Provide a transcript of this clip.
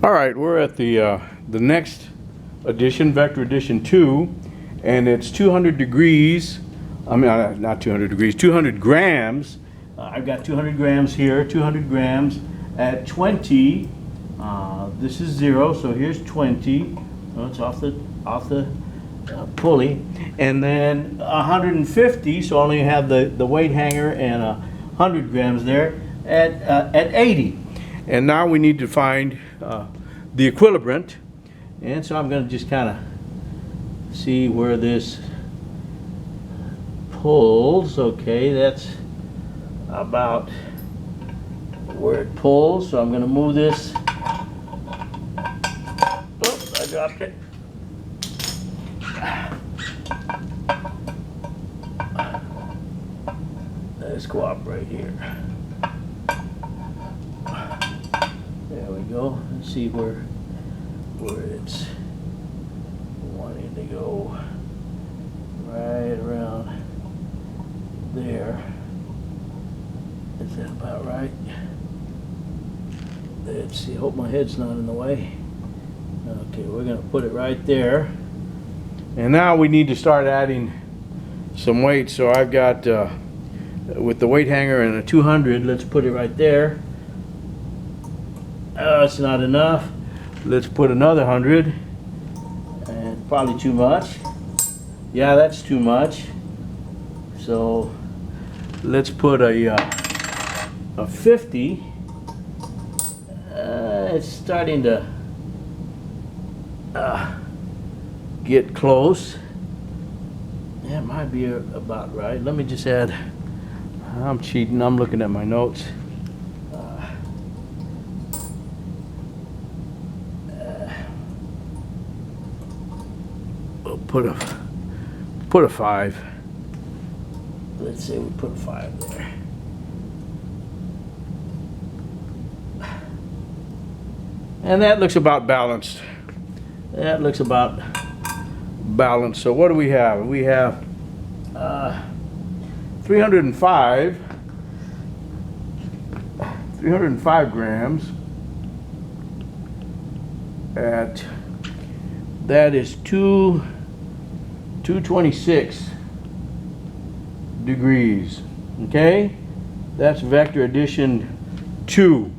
All right, we're at the next addition, vector addition 2, and it's 200 degrees. I mean, not 200 degrees, 200 grams. I've got 200 grams here, 200 grams at 20. This is 0, so here's 20. Oh, it's off the pulley, and then 150. So I only have the weight hanger and 100 grams there at 80. And now we need to find the equilibrant, and so I'm going to just kind of see where this pulls. Okay, that's about where it pulls, so I'm going to move this. Oops, I dropped it. Let's cooperate here. There we go. Let's see where it's wanting to go. Right around there. Is that about right? Let's see. Hope my head's not in the way. Okay, we're going to put it right there. And now we need to start adding some weight. So I've got, with the weight hanger and a 200, let's put it right there. It's not enough. Let's put another 100. And probably too much. Yeah, that's too much. So let's put a 50. It's starting to get close. That might be about right. Let me just add. I'm cheating. I'm looking at my notes. We'll put a 5. Let's say we put a 5 there. And that looks about balanced. That looks about balanced. So what do we have? We have 305 grams at, that is 226 degrees. Okay, that's vector addition 2.